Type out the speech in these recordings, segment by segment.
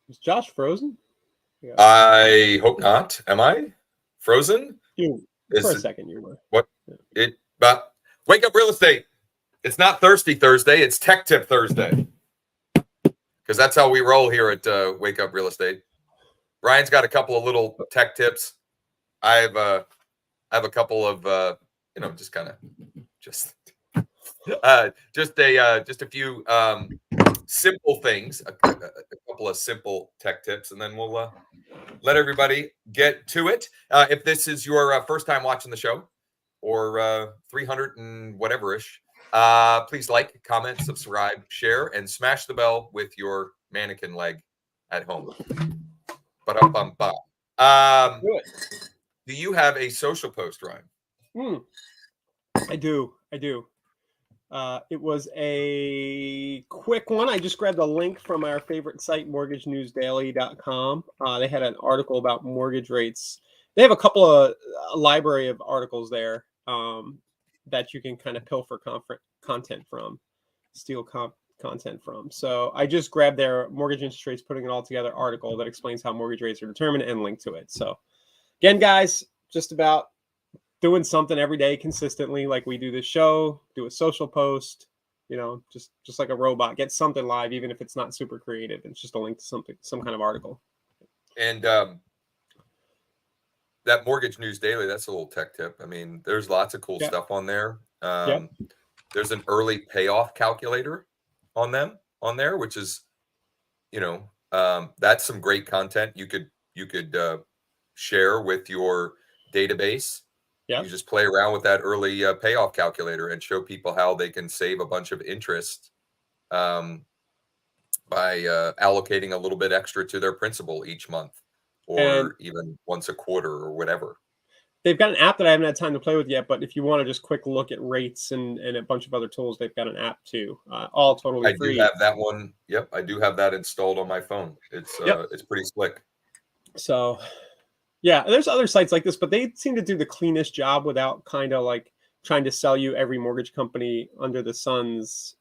Is Josh frozen? Yeah. I hope not. Am I frozen? For a second, you were. What? Yeah. But Wake Up Real Estate. It's not Thirsty Thursday. It's Tech Tip Thursday. Because that's how we roll here at Wake Up Real Estate. Ryan's got a couple of little tech tips. I have a couple of just a few simple things, a couple of simple tech tips, and then we'll let everybody get to it. If this is your first time watching the show, or 300 and whatever-ish, please like, comment, subscribe, share, and smash the bell with your mannequin leg at home. Do you have a social post, Ryan? I do. It was a quick one. I just grabbed a link from our favorite site, mortgagenewsdaily.com. They had an article about mortgage rates. They have a couple of library of articles there that you can kind of pilfer content from, steal content from. So I just grabbed their mortgage interest rates, putting it all together article that explains how mortgage rates are determined and link to it. So again, guys, just about doing something every day consistently, like we do this show, do a social post, just like a robot, get something live, even if it's not super creative. It's just a link to some kind of article. And that Mortgage News Daily, that's a little tech tip. I mean, there's lots of cool stuff on there. There's an early payoff calculator on there, which is, that's some great content you could share with your database. You just play around with that early payoff calculator and show people how they can save a bunch of interest by allocating a little bit extra to their principal each month, or even once a quarter or whatever. They've got an app that I haven't had time to play with yet, but if you want to just quick look at rates and a bunch of other tools, they've got an app too, all totally free. I do have that one. Yep, I do have that installed on my phone. It's pretty slick. So, yeah, there's other sites like this, but they seem to do the cleanest job without kind of like trying to sell you every mortgage company under the sun's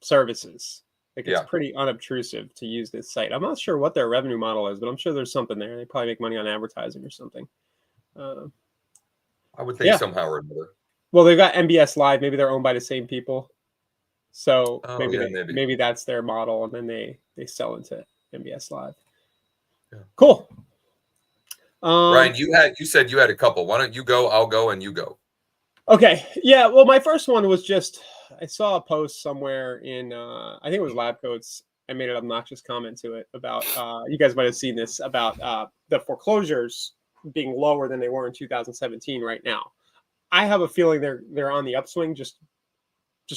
services. Like it's pretty unobtrusive to use this site. I'm not sure what their revenue model is, but I'm sure there's something there. They probably make money on advertising or something. I would think somehow or another. Well, they've got MBS Live. Maybe they're owned by the same people. So maybe that's their model, and then they sell into MBS Live. Yeah. Cool. Ryan, you said you had a couple. Why don't you go? I'll go, and you go. Okay. Yeah. Well, my first one was just I saw a post somewhere in I think it was Lab Coats. I made an obnoxious comment to it about you guys might have seen this about the foreclosures being lower than they were in 2017 right now. I have a feeling they're on the upswing just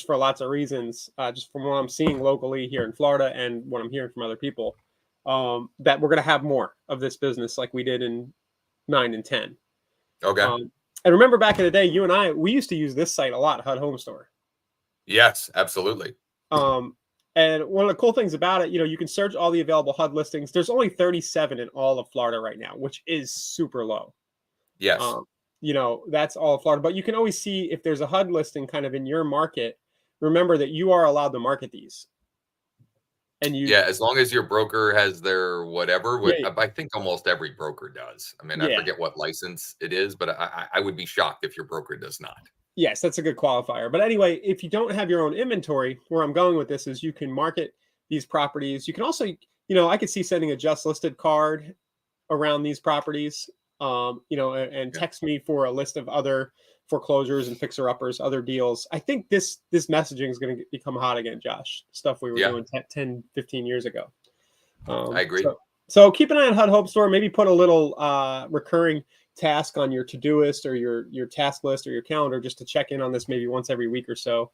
for lots of reasons, just from what I'm seeing locally here in Florida and what I'm hearing from other people, that we're going to have more of this business like we did in 9 and 10. Okay. I remember back in the day, you and we used to use this site a lot, HUD Home Store. Yes, absolutely. And one of the cool things about it, you can search all the available HUD listings. There's only 37 in all of Florida right now, which is super low. Yes. That's all of Florida. But you can always see if there's a HUD listing kind of in your market. Remember that you are allowed to market these. And as long as your broker has their whatever. I think almost every broker does. I mean, I forget what license it is, but I would be shocked if your broker does not. Yes, that's a good qualifier. But anyway, if you don't have your own inventory, where I'm going with this is you can market these properties. You can also, I could see sending a just listed card around these properties, and text me for a list of other foreclosures and fixer-uppers, other deals. I think this messaging is going to become hot again, Josh. Stuff we were doing 10, 15 years ago. I agree. So keep an eye on HUD Home Store. Maybe put a little recurring task on your to-doist or your task list or your calendar just to check in on this maybe once every week or so.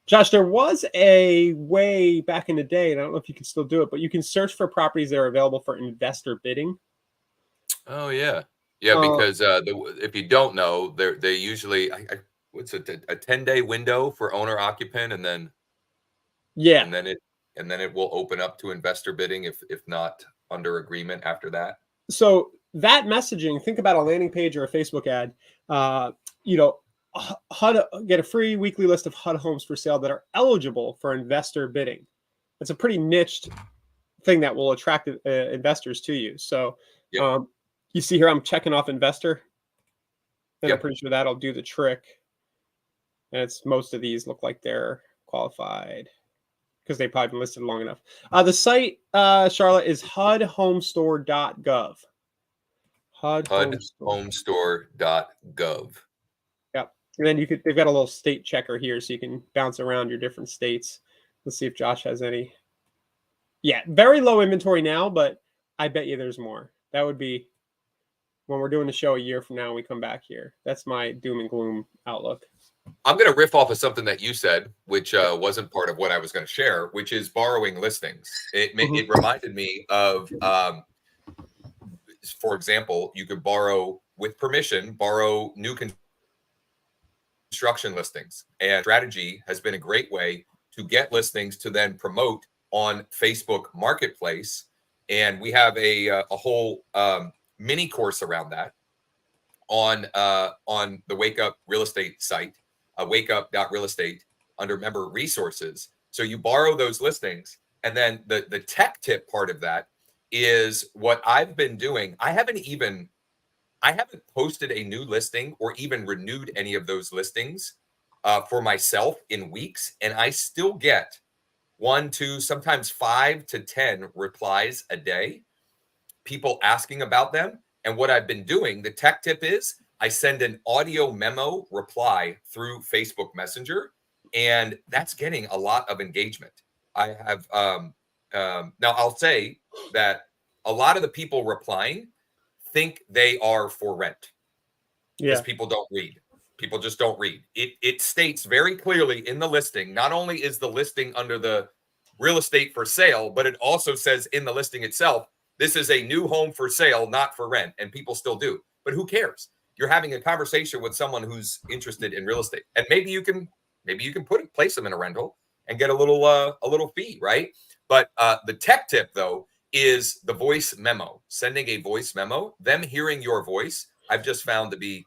Josh, there was a way back in the day, and I don't know if you can still do it, but you can search for properties that are available for investor bidding. Oh, yeah. Yeah, because if you don't know, they usually, what's it, a 10-day window for owner occupant, and then it will open up to investor bidding if not under agreement after that. So that messaging, think about a landing page or a Facebook ad, HUD, get a free weekly list of HUD homes for sale that are eligible for investor bidding. It's a pretty niched thing that will attract investors to you. So Yep. you see here, I'm checking off investor, and I'm Yep. pretty sure that'll do the trick. And it's most of these look like they're qualified because they've probably been listed long enough. The site, Charlotte, is hudhomestore.gov. HUDhomestore.gov. Yep. And then they've got a little state checker here so you can bounce around your different states. Let's see if Josh has any. Yeah, very low inventory now, but I bet you there's more. That would be when we're doing the show a year from now and we come back here. That's my doom and gloom outlook. I'm going to riff off of something that you said, which wasn't part of what I was going to share, which is borrowing listings. It reminded me of, for example, you could borrow with permission, borrow new construction listings. And strategy has been a great way to get listings to then promote on Facebook Marketplace. And we have a whole mini course around that on the Wake Up Real Estate site, wakeup.realestate under member resources. So you borrow those listings, and then the tech tip part of that is what I've been doing. I haven't posted a new listing or even renewed any of those listings for myself in weeks, and I still get 1, 2, sometimes 5 to 10 replies a day, people asking about them. And what I've been doing, the tech tip is I send an audio memo reply through Facebook Messenger, and that's getting a lot of engagement. I have now I'll say that a lot of the people replying think they are for rent because people don't read. People just don't read. It states very clearly in the listing, not only is the listing under the real estate for sale, but it also says in the listing itself, this is a new home for sale, not for rent. And people still do. But who cares? You're having a conversation with someone who's interested in real estate. And maybe you can place them in a rental and get a little fee, right? But the tech tip, though, is the voice memo. Sending a voice memo, them hearing your voice, I've just found to be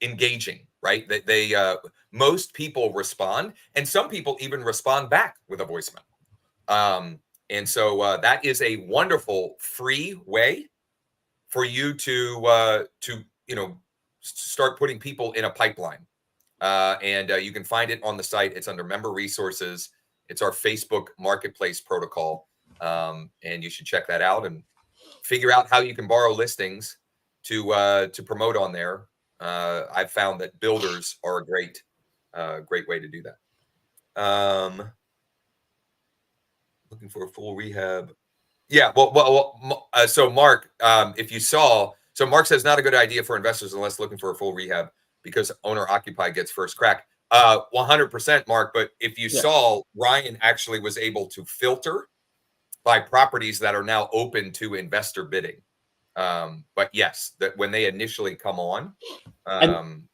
engaging, right? That they most people respond, and some people even respond back with a voice memo. And so that is a wonderful free way for you to start putting people in a pipeline. And you can find it on the site. It's under member resources. It's our Facebook Marketplace protocol. And you should check that out and figure out how you can borrow listings to promote on there. I've found that builders are a great way to do that. Looking for a full rehab. Yeah. So Mark, if you saw, so Mark says not a good idea for investors unless looking for a full rehab because owner occupied gets first crack. 100%, Mark. But if you saw, Ryan actually was able to filter by properties that are now open to investor bidding. But yes, that when they initially come on, and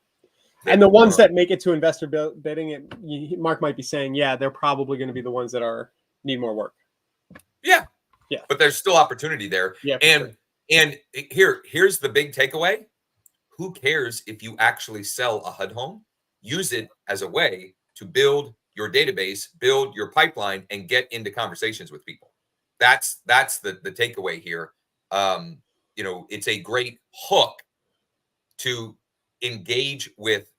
the ones that make it to investor bidding, Mark might be saying, yeah, they're probably going to be the ones that need more work. Yeah. But there's still opportunity there. Yeah. And here's the big takeaway. Who cares if you actually sell a HUD home? Use it as a way to build your database, build your pipeline, and get into conversations with people. That's the takeaway here. It's a great hook to engage with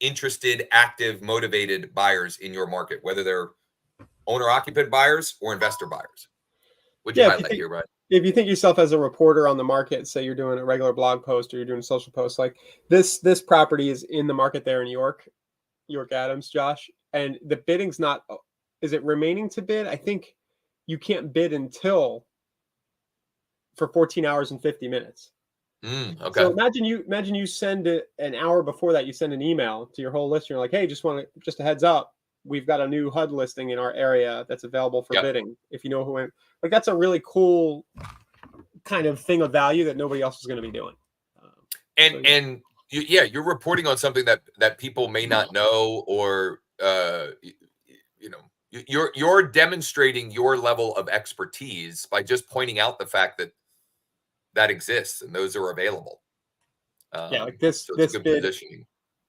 interested, active, motivated buyers in your market, whether they're owner-occupant buyers or investor buyers. Would you highlight here, Ryan? If you think yourself as a reporter on the market, say you're doing a regular blog post or you're doing a social post, like this property is in the market there in York Adams, Josh, and the bidding's not. Is it remaining to bid? I think you can't bid until for 14 hours and 50 minutes. Okay. So imagine you send an hour before that, you send an email to your whole list. You're like, hey, just a heads up. We've got a new HUD listing in our area that's available for bidding. If you know who, like, that's a really cool kind of thing of value that nobody else is going to be doing. You're reporting on something that people may not know, or you're demonstrating your level of expertise by just pointing out the fact that exists and those are available. Like this bid.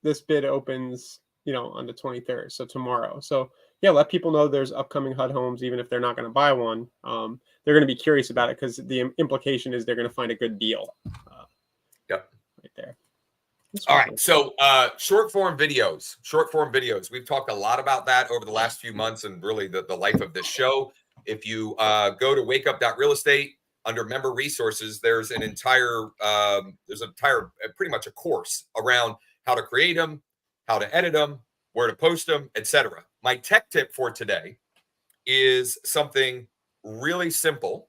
This bid opens, on the 23rd, so tomorrow. So yeah, let people know there's upcoming HUD homes, even if they're not going to buy one. They're going to be curious about it because the implication is they're going to find a good deal. Yep. Right there. All right. So short form videos. We've talked a lot about that over the last few months and really the life of this show. If you go to wakeup.real estate under member resources, there's an entire pretty much a course around how to create them, how to edit them, where to post them, etc. My tech tip for today is something really simple.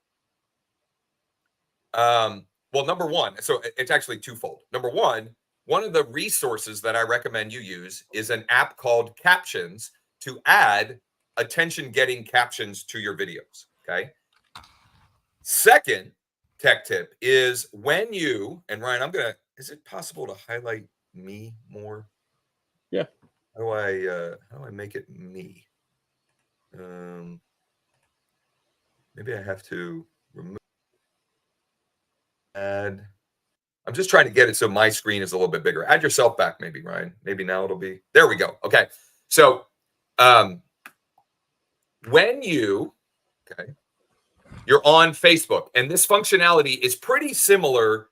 Well, number one, so it's actually twofold. Number one of the resources that I recommend you use is an app called Captions to add attention-getting captions to your videos, okay? Second tech tip is when you, and Ryan, is it possible to highlight me more? Yeah. How do I make it me? Maybe I have to remove add. I'm just trying to get it so my screen is a little bit bigger. Add yourself back, maybe, Ryan. Maybe now it'll be. There we go. Okay. So when you're on Facebook, and this functionality is pretty similar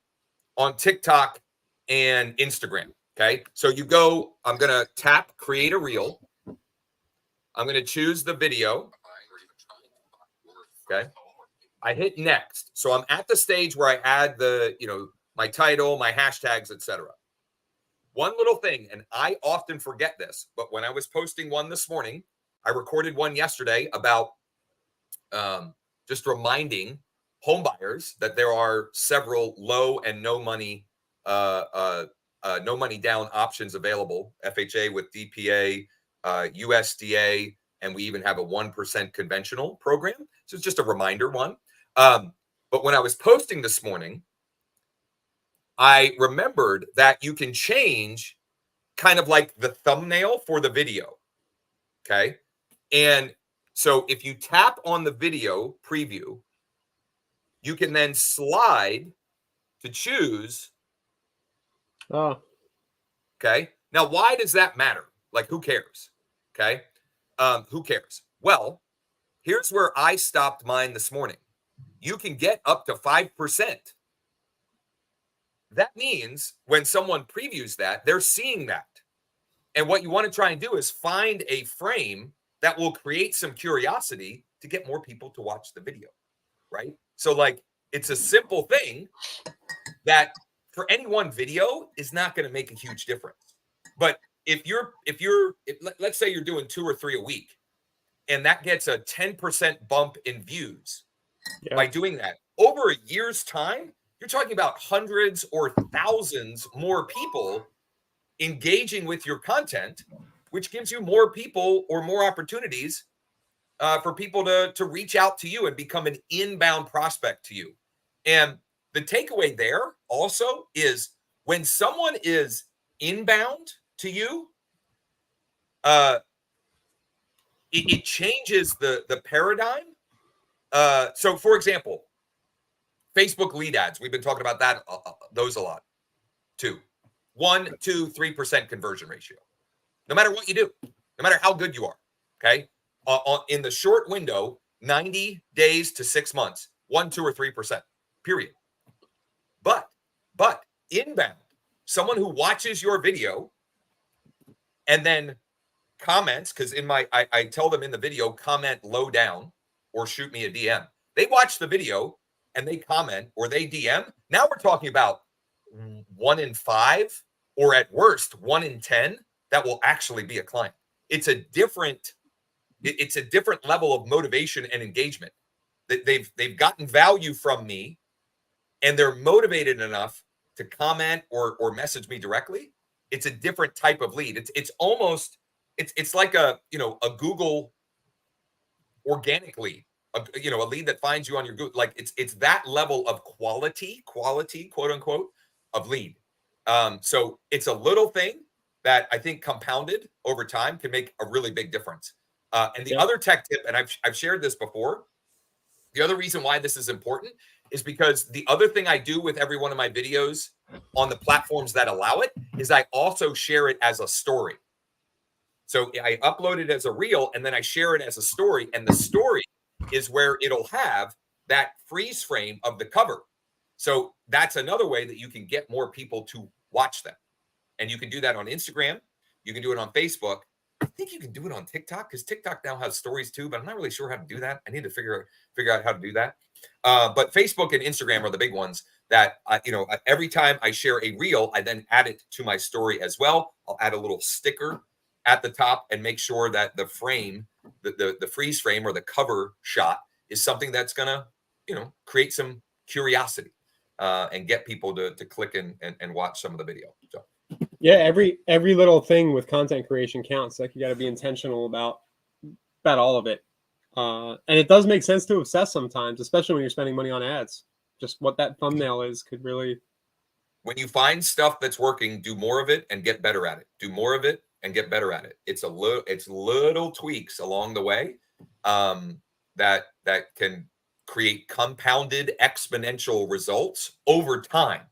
on TikTok and Instagram. Okay. So you go, I'm going to tap create a reel. I'm going to choose the video. Okay. I hit next. So I'm at the stage where I add my title, my hashtags, etc. One little thing, and I often forget this, but when I was posting one this morning, I recorded one yesterday about just reminding home buyers that there are several low and no money down options available. FHA with DPA, USDA, and we even have a 1% conventional program. So it's just a reminder one. But when I was posting this morning, I remembered that you can change kind of like the thumbnail for the video. Okay. And so if you tap on the video preview, you can then slide to choose. Oh. Okay. Now, why does that matter? Like, who cares? Okay. Who cares? Well, here's where I stopped mine this morning. You can get up to 5%. That means when someone previews that, they're seeing that. And what you want to try and do is find a frame that will create some curiosity to get more people to watch the video, right? So like, it's a simple thing that for any one video is not going to make a huge difference. But if let's say you're doing 2 or 3 a week and that gets a 10% bump in views by doing that over a year's time, you're talking about hundreds or thousands more people engaging with your content, which gives you more people or more opportunities for people to reach out to you and become an inbound prospect to you. And the takeaway there also is when someone is inbound to you, it changes the paradigm. So for example, Facebook lead ads, we've been talking about that, those a lot too. 1, 2, 3% conversion ratio. No matter what you do, no matter how good you are, okay? In the short window, 90 days to 6 months, 1, 2, or 3%, period. But inbound, someone who watches your video and then comments, because I tell them in the video, comment low down or shoot me a DM. They watch the video and they comment or they DM. Now we're talking about 1 in 5 or at worst 1 in 10 that will actually be a client. It's a different level of motivation and engagement. That they've gotten value from me and they're motivated enough to comment or message me directly. It's a different type of lead. It's almost like a Google organic lead, a lead that finds you on your Google. Like it's that level of quality, quote unquote, of lead. So it's a little thing that I think compounded over time can make a really big difference. And the other tech tip, and I've shared this before, the other reason why this is important is because the other thing I do with every one of my videos on the platforms that allow it is I also share it as a story. So I upload it as a reel and then I share it as a story. And the story is where it'll have that freeze frame of the cover. So that's another way that you can get more people to watch them. And you can do that on Instagram. You can do it on Facebook. I think you can do it on TikTok because TikTok now has stories too, but I'm not really sure how to do that. I need to figure out how to do that. But Facebook and Instagram are the big ones that every time I share a reel, I then add it to my story as well. I'll add a little sticker at the top and make sure that the frame, the freeze frame or the cover shot is something that's gonna, create some curiosity and get people to click and watch some of the video. So. Yeah, every little thing with content creation counts. Like you got to be intentional about all of it, and it does make sense to obsess sometimes, especially when you're spending money on ads. Just what that thumbnail is could really. When you find stuff that's working, do more of it and get better at it. Do more of it and get better at it. It's little tweaks along the way that can create compounded exponential results over time.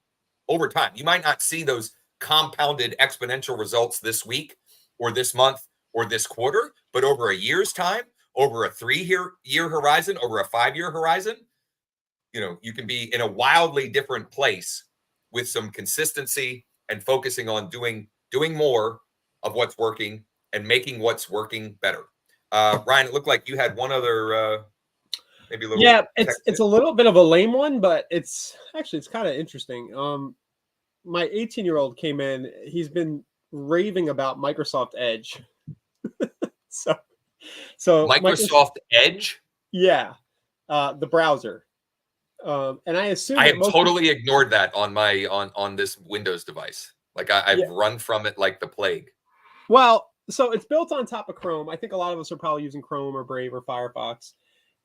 Over time, you might not see those compounded exponential results this week or this month or this quarter, but over a year's time, over a 3-year horizon, over a 5-year horizon, you can be in a wildly different place with some consistency and focusing on doing more of what's working and making what's working better. Ryan, it looked like you had one other maybe a little. Yeah, it's a little bit of a lame one, but it's kind of interesting. My 18-year-old came in. He's been raving about Microsoft Edge. so Microsoft Edge? Yeah, the browser. And I assume I have totally ignored that on this Windows device. Like I've run from it like the plague. Well, so it's built on top of Chrome. I think a lot of us are probably using Chrome or Brave or Firefox.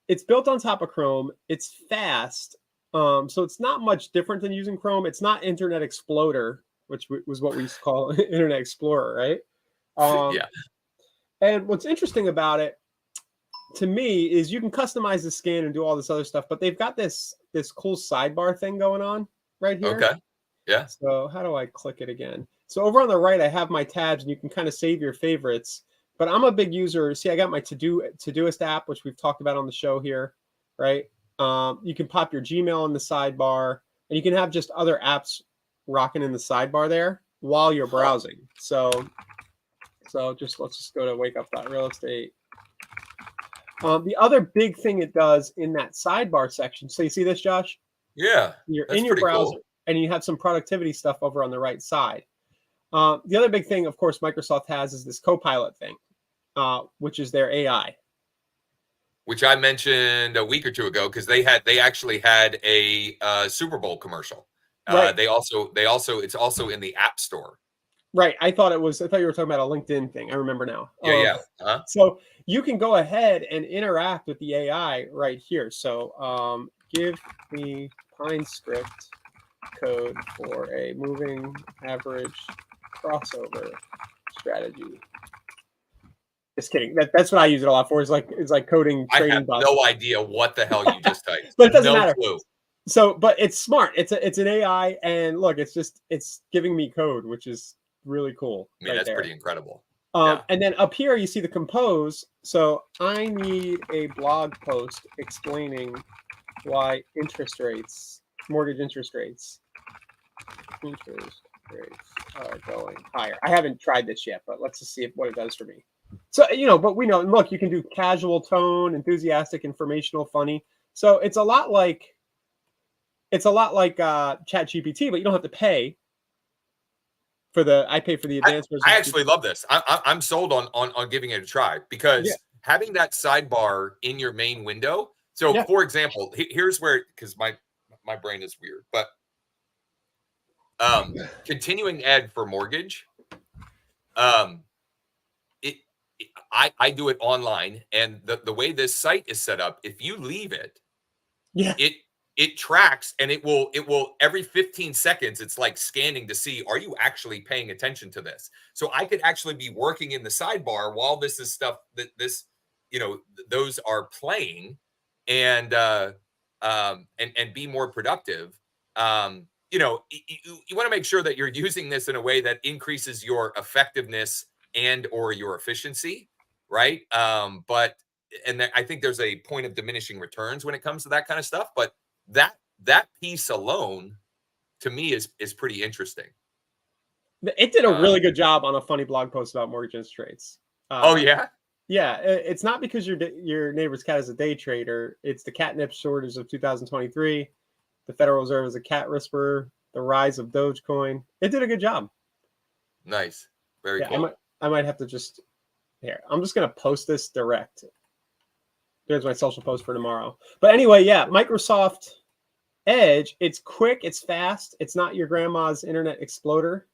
It's built on top of Chrome. It's fast. So it's not much different than using Chrome. It's not Internet Explorer, which was what we used to call Internet Explorer, right? Yeah. And what's interesting about it, to me, is you can customize the skin and do all this other stuff, but they've got this cool sidebar thing going on right here. Okay. Yeah. So how do I click it again? So over on the right, I have my tabs, and you can kind of save your favorites. But I'm a big user. See, I got my Todoist app, which we've talked about on the show here, right? You can pop your Gmail in the sidebar, and you can have just other apps rocking in the sidebar there while you're browsing. So let's just go to wakeup.realestate. The other big thing it does in that sidebar section. So you see this, Josh? Yeah. You're in your browser, and you have some productivity stuff over on the right side. The other big thing, of course, Microsoft has is this Copilot thing, which is their AI. Which I mentioned a week or two ago because they actually had a Super Bowl commercial. Right. It's also in the App Store. Right. I thought you were talking about a LinkedIn thing. I remember now. Yeah. Uh-huh. So you can go ahead and interact with the AI right here. So give me PineScript code for a moving average crossover strategy. Just kidding. That's what I use it a lot for. It's like coding training. I have no idea what the hell you just typed. But it doesn't matter. Clue. So, but it's smart. It's an AI, and look, it's giving me code, which is really cool. I mean, that's pretty incredible. And then up here, you see the compose. So I need a blog post explaining why mortgage interest rates are going higher. I haven't tried this yet, but let's just see what it does for me. So, but we know, look, you can do casual tone, enthusiastic, informational, funny. So it's a lot like ChatGPT, but you don't have to pay for I pay for the advanced version. I actually love this. I'm sold on giving it a try because having that sidebar in your main window. So for example, here's where, because my brain is weird, but continuing ed for mortgage, I do it online, and the way this site is set up, if you leave it, it tracks, and it will every 15 seconds, it's like scanning to see, are you actually paying attention to this? So I could actually be working in the sidebar while this is stuff that those are playing, and be more productive. You want to make sure that you're using this in a way that increases your effectiveness and or your efficiency, right? But I think there's a point of diminishing returns when it comes to that kind of stuff. But that piece alone, to me, is pretty interesting. It did a really good job on a funny blog post about mortgage interest rates. Oh yeah. Yeah, it's not because your neighbor's cat is a day trader. It's the catnip shortage of 2023. The Federal Reserve is a cat whisperer. The rise of Dogecoin. It did a good job. Nice. Very cool. I might have to just here. I'm just gonna post this direct. There's my social post for tomorrow. But anyway, yeah, Microsoft Edge. It's quick. It's fast. It's not your grandma's Internet Exploder.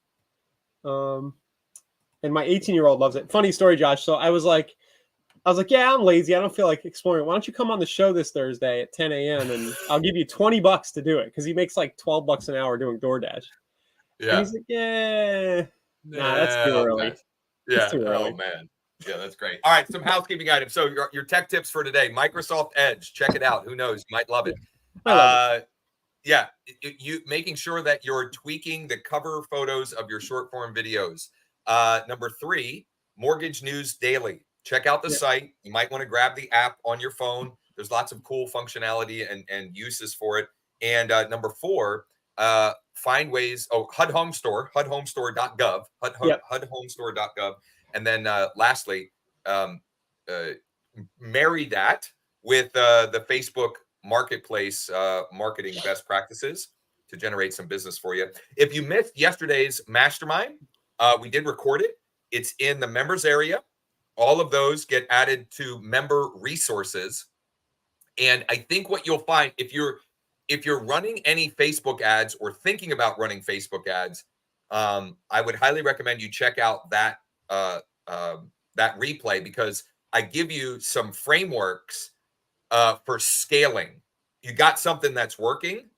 And my 18-year-old loves it. Funny story, Josh. So I was like, yeah, I'm lazy. I don't feel like exploring. Why don't you come on the show this Thursday at 10 a.m. and I'll give you $20 to do it, because he makes like $12 an hour doing DoorDash. Yeah. And he's like, yeah, nah, that's too early. Yeah. Too early. Oh man. Yeah, that's great. All right, some housekeeping items. So your tech tips for today: Microsoft Edge. Check it out. Who knows? You might love it. I love it. Yeah, you making sure that you're tweaking the cover photos of your short form videos. Number 3, Mortgage News Daily. Check out the site. You might want to grab the app on your phone. There's lots of cool functionality and uses for it. And number 4, find ways. Oh, HUD Home Store, HUDhomestore.gov, HUDhomestore.gov. And then lastly, marry that with the Facebook Marketplace marketing best practices to generate some business for you. If you missed yesterday's mastermind, we did record it. It's in the members area. All of those get added to member resources. And I think what you'll find, if you're running any Facebook ads or thinking about running Facebook ads, I would highly recommend you check out that replay, because I give you some frameworks for scaling. You got something that's working.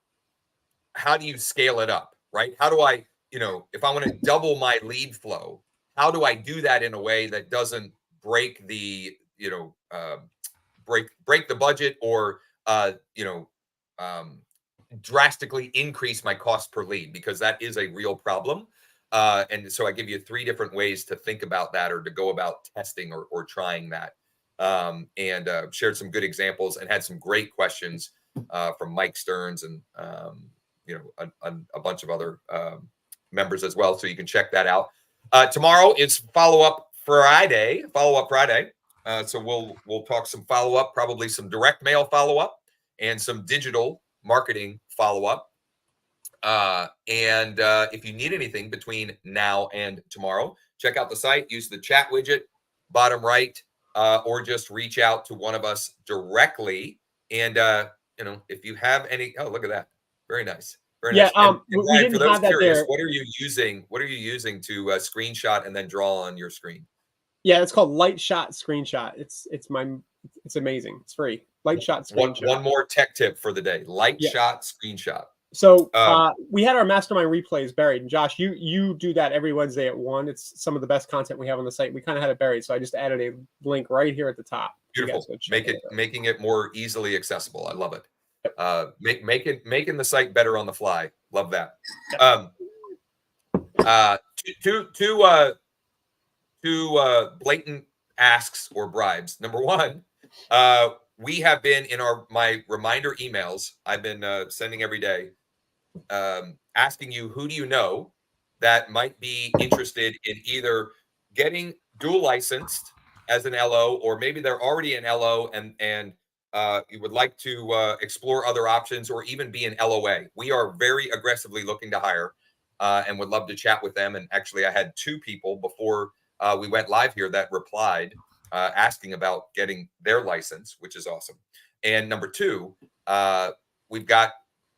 How do you scale it up, right? How do I, if I want to double my lead flow, how do I do that in a way that doesn't break the, break the budget, or, drastically increase my cost per lead, because that is a real problem. And so I give you 3 different ways to think about that, or to go about testing or trying that. And shared some good examples and had some great questions from Mike Stearns and a bunch of other members as well. So you can check that out. Tomorrow is follow-up Friday. So we'll talk some follow-up, probably some direct mail follow-up and some digital marketing follow-up. And if you need anything between now and tomorrow, check out the site, use the chat widget, bottom right, or just reach out to one of us directly. And, if you have any, oh, look at that. Very nice. Very nice. And we didn't for those have that curious, there. what are you using to screenshot and then draw on your screen? Yeah, it's called Light Shot Screenshot. It's amazing. It's free. Light Shot Screenshot. One more tech tip for the day. Light Shot Screenshot. So we had our mastermind replays buried. And Josh, you do that every Wednesday at 1. It's some of the best content we have on the site. We kind of had it buried, so I just added a link right here at the top. Beautiful. Making it more easily accessible. I love it. Yep. Making the site better on the fly. Love that. Yep. Two blatant asks or bribes. Number 1, we have been in my reminder emails I've been sending every day, asking you, who do you know that might be interested in either getting dual licensed as an LO, or maybe they're already an LO and you would like to explore other options, or even be an LOA. We are very aggressively looking to hire and would love to chat with them. And actually, I had 2 people before we went live here that replied asking about getting their license, which is awesome. And number 2, we've got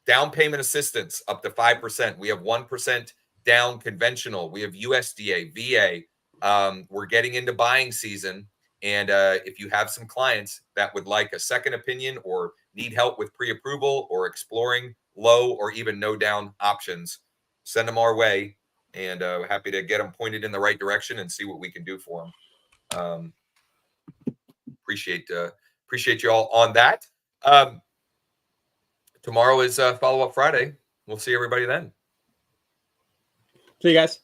down payment assistance up to 5%. We have 1% down conventional. We have USDA, VA. We're getting into buying season. And if you have some clients that would like a second opinion, or need help with pre-approval, or exploring low or even no down options, send them our way. And happy to get them pointed in the right direction and see what we can do for them. Appreciate you all on that. Tomorrow is follow-up Friday. We'll see everybody then. See you guys.